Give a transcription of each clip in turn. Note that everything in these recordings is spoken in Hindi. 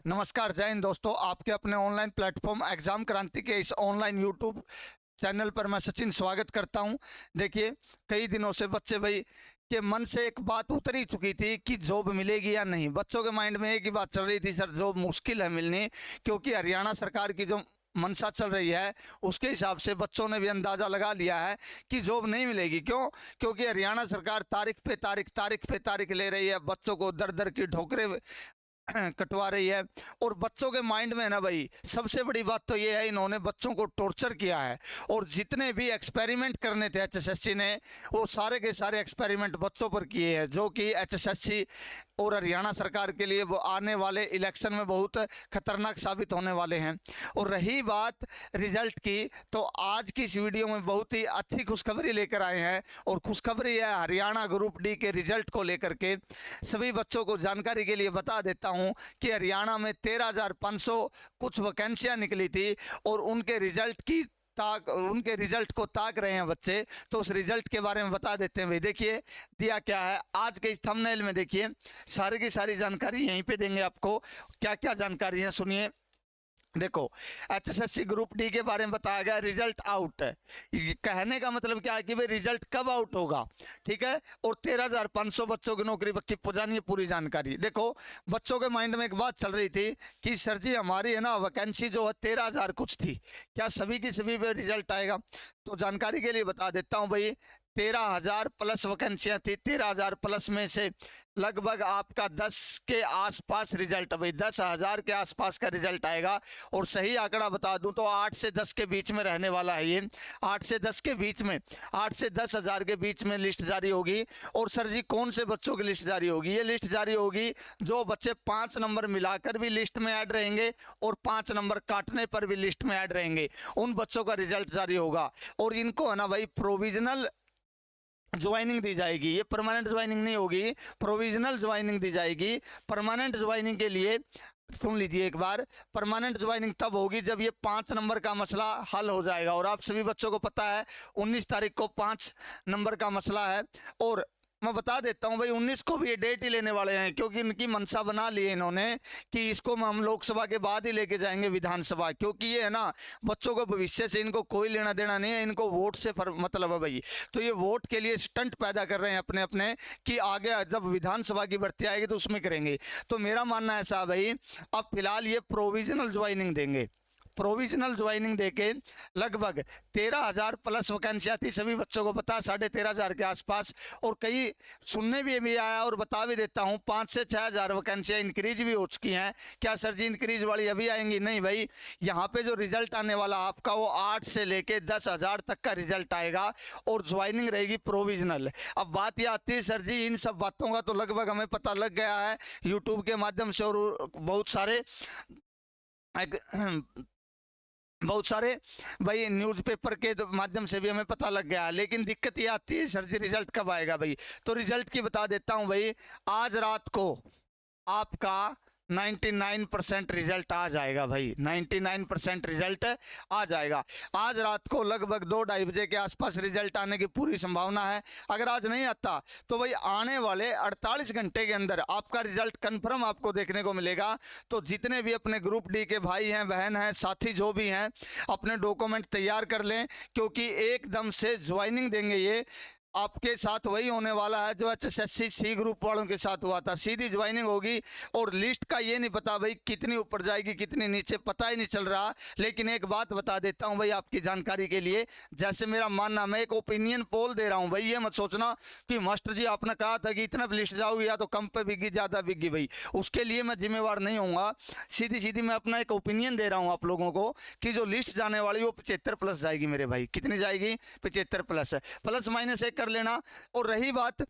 नमस्कार, जय हिंद दोस्तों। आपके अपने ऑनलाइन प्लेटफॉर्म एग्जाम क्रांति के इस ऑनलाइन यूट्यूब चैनल पर मैं सचिन स्वागत करता हूं। देखिए, कई दिनों से बच्चे भाई के मन से एक बात उतर ही चुकी थी कि जॉब मिलेगी या नहीं। बच्चों के माइंड में एक ही बात चल रही थी, सर जॉब मुश्किल है मिलनी, क्योंकि हरियाणा सरकार की जो मनसा चल रही है उसके हिसाब से बच्चों ने भी अंदाजा लगा लिया है कि जॉब नहीं मिलेगी। क्यों? क्योंकि हरियाणा सरकार तारीख पे तारीख ले रही है, बच्चों को दर दर की ठोकरें कटवा रही है। और बच्चों के माइंड में ना भाई, सबसे बड़ी बात तो ये है, इन्होंने बच्चों को टॉर्चर किया है। और जितने भी एक्सपेरिमेंट करने थे एचएसएससी ने, वो सारे के सारे एक्सपेरिमेंट बच्चों पर किए हैं, जो कि एचएसएससी और हरियाणा सरकार के लिए वो आने वाले इलेक्शन में बहुत खतरनाक साबित होने वाले हैं। और रही बात रिजल्ट की, तो आज की इस वीडियो में बहुत ही अच्छी खुशखबरी लेकर आए हैं। और खुशखबरी है हरियाणा ग्रुप डी के रिजल्ट को लेकर के। सभी बच्चों को जानकारी के लिए बता देता हूं कि हरियाणा में 13,500 कुछ वैकेंसियां निकली थी, और उनके रिजल्ट को ताक रहे हैं बच्चे। तो उस रिजल्ट के बारे में बता देते हैं भाई। देखिए दिया क्या है आज के इस थंबनेल में, देखिए सारी की सारी जानकारी यहीं पे देंगे आपको। क्या क्या जानकारी है सुनिए। देखो, एचएसएससी ग्रुप डी के बारे में बताया गया, रिजल्ट आउट है। कहने का मतलब क्या है कि भाई रिजल्ट कब आउट होगा, ठीक है। और 13,500 बच्चों की नौकरी पक्की पुजानी, पूरी जानकारी। देखो, बच्चों के माइंड में एक बात चल रही थी कि सर जी हमारी है ना वैकेंसी जो है 13,000 कुछ थी, क्या सभी की सभी पे रिजल्ट आएगा? तो जानकारी के लिए बता देता हूँ भाई, 13,000 प्लस वैकेंसियां थी। 13,000 प्लस में से लगभग आपका 10 के आसपास रिजल्ट, भाई 10,000 के आसपास का रिजल्ट आएगा। और सही आंकड़ा बता दूं तो 8 से 10 के बीच में रहने वाला है ये। 8 से 10 के बीच में, 8 से 10,000 के बीच में लिस्ट जारी होगी। और सर जी कौन से बच्चों की लिस्ट जारी होगी? ये लिस्ट जारी होगी जो बच्चे 5 नंबर मिलाकर भी लिस्ट में ऐड रहेंगे और 5 नंबर काटने पर भी लिस्ट में ऐड रहेंगे, उन बच्चों का रिजल्ट जारी होगा। और इनको है ना भाई प्रोविजनल ज्वाइनिंग दी जाएगी। ये परमानेंट ज्वाइनिंग नहीं होगी, प्रोविजनल ज्वाइनिंग दी जाएगी। परमानेंट ज्वाइनिंग के लिए सुन लीजिए एक बार, परमानेंट ज्वाइनिंग तब होगी जब ये 5 नंबर का मसला हल हो जाएगा। और आप सभी बच्चों को पता है 19 तारीख को 5 नंबर का मसला है। और मैं बता देता हूं भाई, 19 को भी ये डेट ही लेने वाले हैं, क्योंकि इनकी मनसा बना ली है इन्होंने कि इसको हम लोकसभा के बाद ही लेके जाएंगे विधानसभा। क्योंकि ये है ना, बच्चों को भविष्य से इनको कोई लेना देना नहीं है, इनको वोट से मतलब है भाई। तो ये वोट के लिए स्टंट पैदा कर रहे हैं अपने अपने कि आगे जब विधानसभा की भर्ती आएगी तो उसमें करेंगे। तो मेरा मानना ऐसा है भाई, अब फिलहाल ये प्रोविजनल ज्वाइनिंग देंगे। प्रोविजनल ज्वाइनिंग देके लगभग 13,000 प्लस वैकेंसियां थी, सभी बच्चों को पता, 13,500 के आसपास। और कई सुनने भी आया, और बता भी देता हूं 5 से 6,000 वैकेंसियां इंक्रीज भी हो चुकी हैं। क्या सर जी इंक्रीज वाली अभी आएंगी? नहीं भाई, यहाँ पे जो रिजल्ट आने वाला आपका वो 8 से लेके 10,000 तक का रिजल्ट आएगा, और ज्वाइनिंग रहेगी प्रोविजनल। अब बात यह आती है सर जी इन सब बातों का तो लगभग हमें पता लग गया है यूट्यूब के माध्यम से, और बहुत सारे भाई न्यूज़पेपर के माध्यम से भी हमें पता लग गया। लेकिन दिक्कत ये आती है सर जी रिजल्ट कब आएगा भाई? तो रिजल्ट की बता देता हूं भाई, आज रात को आपका 99% रिजल्ट आ जाएगा भाई, 99% रिजल्ट आ जाएगा। आज रात को लगभग 2-2:30 बजे के आसपास रिजल्ट आने की पूरी संभावना है। अगर आज नहीं आता तो भाई आने वाले 48 घंटे के अंदर आपका रिजल्ट कंफर्म आपको देखने को मिलेगा। तो जितने भी अपने ग्रुप डी के भाई हैं, बहन हैं, साथी जो भी हैं, अपने डॉक्यूमेंट तैयार कर लें, क्योंकि एकदम से ज्वाइनिंग देंगे ये। आपके साथ वही होने वाला है जो एचएसएससी सी ग्रुप वालों के साथ हुआ था, सीधी ज्वाइनिंग होगी। और लिस्ट का ये नहीं पता भाई कितनी ऊपर जाएगी कितनी नीचे, पता ही नहीं चल रहा। लेकिन एक बात बता देता हूं भाई आपकी जानकारी के लिए, जैसे मेरा मानना, मैं एक ओपिनियन पोल दे रहा हूं भाई। ये मत सोचना कि मास्टर जी आपने कहा था कि इतना लिस्ट जाओगी या तो कम पे बिकी ज्यादा बिकी, भाई उसके लिए मैं जिम्मेवार नहीं होऊंगा। सीधी सीधी मैं अपना एक ओपिनियन दे रहा हूं आप लोगों को कि जो लिस्ट जाने वाली वो 75 प्लस जाएगी मेरे भाई। कितनी जाएगी? 75 प्लस, प्लस माइनस एक कर लेना। और रही बात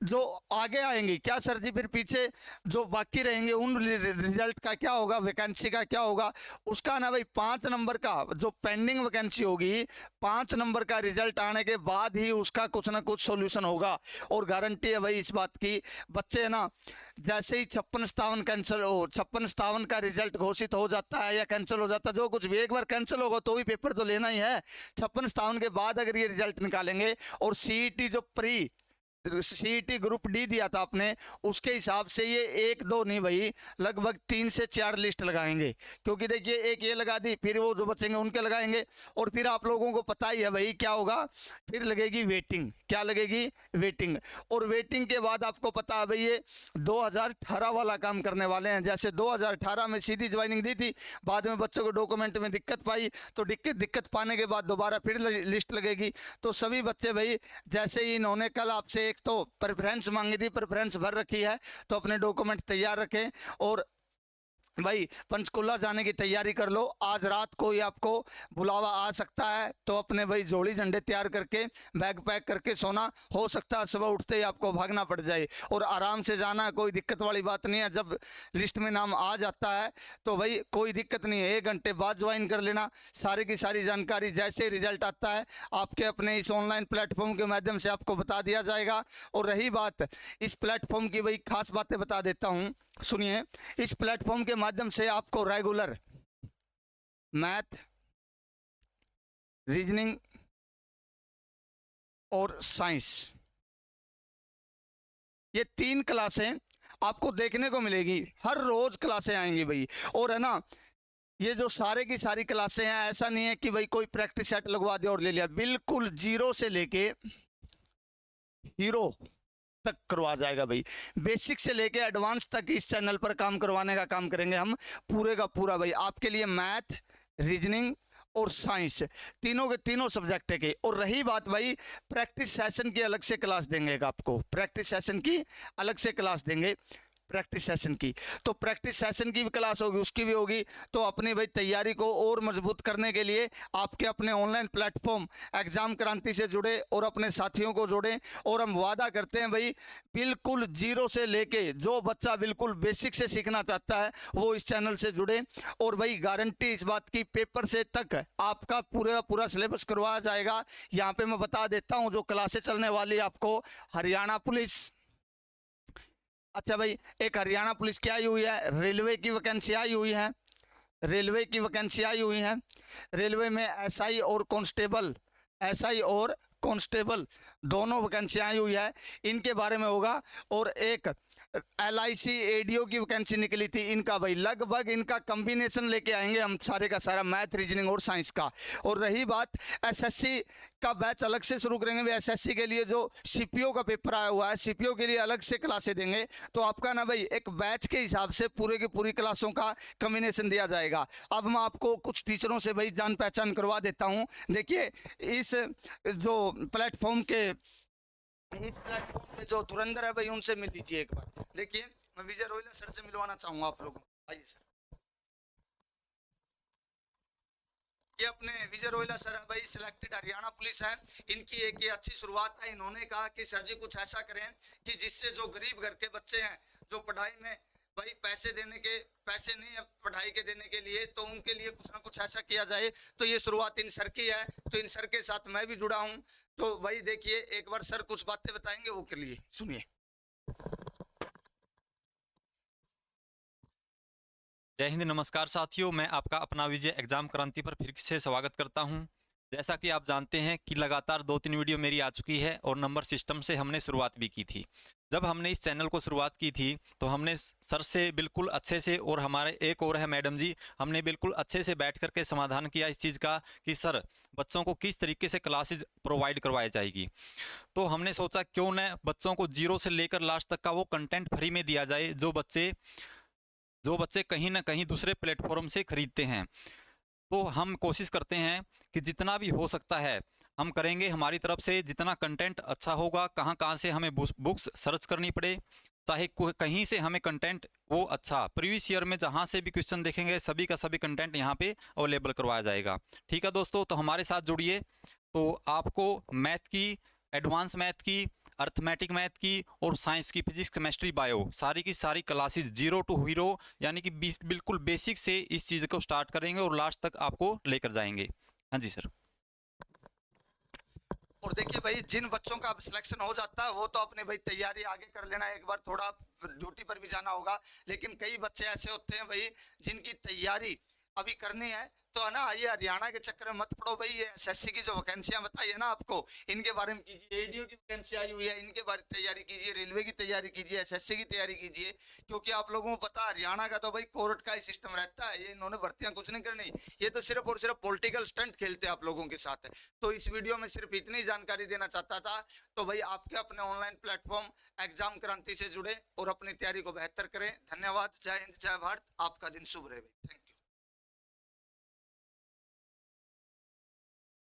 जो आगे आएंगी, क्या सर जी फिर पीछे जो बाकी रहेंगे उन रिजल्ट का क्या होगा, वैकेंसी का क्या होगा? उसका ना भाई 5 नंबर का जो पेंडिंग वैकेंसी होगी, 5 नंबर का रिजल्ट आने के बाद ही उसका कुछ ना कुछ सॉल्यूशन होगा। और गारंटी है भाई इस बात की, बच्चे ना जैसे ही 56-57 कैंसिल हो, 56-57 का रिजल्ट घोषित हो जाता है या कैंसिल हो जाता है, जो कुछ भी, एक बार कैंसिल होगा तो भी पेपर तो लेना ही है। 56-57 के बाद अगर ये रिजल्ट निकालेंगे, और सीईटी जो प्री सीईटी ग्रुप डी दिया था आपने, उसके हिसाब से ये 1-2 नहीं भाई, लगभग 3 से 4 लिस्ट लगाएंगे। क्योंकि देखिए एक ये लगा दी, फिर वो जो बचेंगे उनके लगाएंगे, और फिर आप लोगों को पता ही है भाई क्या होगा, फिर लगेगी वेटिंग। क्या लगेगी? वेटिंग। और वेटिंग के बाद आपको पता है भाई ये 2018 वाला काम करने वाले हैं। जैसे 2018 में सीधी ज्वाइनिंग दी थी, बाद में बच्चों को डॉक्यूमेंट में दिक्कत पाई, तो दिक्कत पाने के बाद दोबारा फिर लिस्ट लगेगी। तो सभी बच्चे भाई, जैसे ही इन्होंने कल आपसे एक तो प्रेफरेंस मांगी थी, प्रेफरेंस भर रखी है, तो अपने डॉक्यूमेंट तैयार रखें और भाई पंचकुला जाने की तैयारी कर लो। आज रात को ही आपको बुलावा आ सकता है, तो अपने भाई जोड़ी झंडे तैयार करके बैग पैक करके सोना। हो सकता है सुबह उठते ही आपको भागना पड़ जाए, और आराम से जाना, कोई दिक्कत वाली बात नहीं है। जब लिस्ट में नाम आ जाता है तो भाई कोई दिक्कत नहीं है, 1 घंटे बाद ज्वाइन कर लेना। सारी की सारी जानकारी जैसे रिजल्ट आता है आपके अपने इस ऑनलाइन प्लेटफॉर्म के माध्यम से आपको बता दिया जाएगा। और रही बात इस प्लेटफॉर्म की, भाई खास बातें बता देता हूँ, सुनिए। इस प्लेटफॉर्म के माध्यम से आपको रेगुलर मैथ, रीजनिंग और साइंस, ये 3 क्लासें आपको देखने को मिलेगी। हर रोज क्लासें आएंगी भाई। और है ना, ये जो सारे की सारी क्लासें हैं, ऐसा नहीं है कि भाई कोई प्रैक्टिस सेट लगवा दिया और ले लिया। बिल्कुल 0 से लेके हीरो तक करवा जाएगा भाई। बेसिक से लेके एडवांस तक इस चैनल पर काम करवाने का काम करेंगे हम पूरे का पूरा भाई। आपके लिए मैथ, रीजनिंग और साइंस, तीनों के तीनों सब्जेक्ट है के। और रही बात भाई, प्रैक्टिस सेशन की अलग से क्लास देंगे आपको, प्रैक्टिस सेशन की अलग से क्लास देंगे, प्रैक्टिस सेशन की। तो प्रैक्टिस सेशन की भी क्लास होगी, उसकी भी होगी। तो अपनी भाई तैयारी को और मजबूत करने के लिए आपके अपने ऑनलाइन प्लेटफॉर्म एग्जाम क्रांति से जुड़े और अपने साथियों को जोड़ें। और हम वादा करते हैं भाई, बिल्कुल 0 से लेके जो बच्चा बिल्कुल बेसिक से सीखना चाहता है वो इस चैनल से जुड़े। और भाई गारंटी इस बात की, पेपर से तक आपका पूरा सिलेबस करवाया जाएगा। यहाँ पे मैं बता देता हूँ जो क्लासेस चलने वाली आपको। हरियाणा पुलिस, अच्छा भाई, एक हरियाणा पुलिस की आई हुई है, रेलवे की वैकेंसी आई हुई है, रेलवे की वैकेंसी आई हुई है। रेलवे में एसआई और कांस्टेबल, एसआई और कांस्टेबल दोनों वैकेंसी आई हुई है, इनके बारे में होगा। और एक LIC ADO की वैकेंसी निकली थी, इनका भाई लगभग इनका कॉम्बिनेशन लेके आएंगे हम सारे का सारा, मैथ, रीजनिंग और साइंस का। और रही बात SSC का बैच अलग से शुरू करेंगे। SSC के लिए जो CPO का पेपर आया हुआ है, CPO के लिए अलग से क्लासें देंगे। तो आपका ना भाई एक बैच के हिसाब से पूरे की पूरी क्लासों का कॉम्बिनेशन दिया जाएगा। अब मैं आपको कुछ टीचरों से भाई जान पहचान करवा देता हूँ। देखिए इस जो प्लेटफॉर्म के जो धुरंधर है भाई, उनसे मिल लीजिए एक बार। देखिए मैं विजय रोहिला सर से मिलवाना चाहूंगा आप लोगों को। आइए सर। ये अपने विजय रोहिला सर है भाई, सिलेक्टेड हरियाणा पुलिस है। इनकी एक ये अच्छी शुरुआत है। इन्होंने कहा कि सर जी कुछ ऐसा करें कि जिससे जो गरीब घर के बच्चे हैं, जो पढ़ाई में भाई पैसे नहीं है पढ़ाई के देने के लिए, तो उनके लिए कुछ ना कुछ ऐसा किया जाए। तो ये शुरुआत इन सर की है, तो इन सर के साथ मैं भी जुड़ा हूँ। तो भाई देखिए एक बार सर कुछ बातें बताएंगे, वो के लिए सुनिए। जय हिंद, नमस्कार साथियों। मैं आपका अपना विजय एग्जाम क्रांति पर फिर से स्वागत करता हूं। जैसा कि आप जानते हैं कि लगातार 2-3 वीडियो मेरी आ चुकी है और नंबर सिस्टम से हमने शुरुआत भी की थी। जब हमने इस चैनल को शुरुआत की थी तो हमने सर से बिल्कुल अच्छे से, और हमारे एक और है मैडम जी, हमने बिल्कुल अच्छे से बैठ करके समाधान किया इस चीज़ का कि सर बच्चों को किस तरीके से क्लासेज प्रोवाइड करवाई जाएगी। तो हमने सोचा क्यों न बच्चों को 0 से लेकर लास्ट तक का वो कंटेंट फ्री में दिया जाए, जो बच्चे कहीं ना कहीं दूसरे प्लेटफॉर्म से खरीदते हैं। तो हम कोशिश करते हैं कि जितना भी हो सकता है हम करेंगे हमारी तरफ से। जितना कंटेंट अच्छा होगा, कहाँ से हमें बुक्स सर्च करनी पड़े, चाहे कहीं से हमें कंटेंट वो अच्छा प्रीवियस ईयर में जहाँ से भी क्वेश्चन देखेंगे, सभी का सभी कंटेंट यहाँ पे अवेलेबल करवाया जाएगा। ठीक है दोस्तों, तो हमारे साथ जुड़िए। तो आपको मैथ की, एडवांस मैथ की, अर्थमेटिक मैथ की और साइंस की, फिजिक्स, केमिस्ट्री, बायो, सारी की सारी क्लासेस 0 to हीरो यानी कि बिल्कुल बेसिक से इस चीज़ को स्टार्ट करेंगे और लास्ट तक आपको लेकर जाएंगे। हाँ जी सर। और देखिए भाई, जिन बच्चों का सिलेक्शन हो जाता है वो तो अपने भाई तैयारी आगे कर लेना, एक बार थोड़ा ड्यूटी पर भी जाना होगा। लेकिन कई बच्चे ऐसे होते हैं भाई जिनकी तैयारी अभी करनी है तो है ना, ये हरियाणा के चक्कर में मत पड़ो भाई। ये एसएससी की जो वैकेंसियां बताई है ना आपको, इनके बारे में कीजिए। एडीओ की वैकेंसी आई हुई है, इनके बारे में तैयारी कीजिए। रेलवे की तैयारी कीजिए, एसएससी की तैयारी कीजिए। क्योंकि आप लोगों को पता है हरियाणा का तो भाई कोर्ट का ही सिस्टम रहता है। ये इन्होंने भर्तियां कुछ नहीं करनी, ये तो सिर्फ और सिर्फ पॉलिटिकल स्टंट खेलते हैं आप लोगों के साथ। तो इस वीडियो में सिर्फ इतनी जानकारी देना चाहता था। तो भाई आपके अपने ऑनलाइन प्लेटफॉर्म एग्जाम क्रांति से जुड़े और अपनी तैयारी को बेहतर करें। धन्यवाद। जय हिंद, जय भारत। आपका दिन शुभ रहे भाई। Thank you.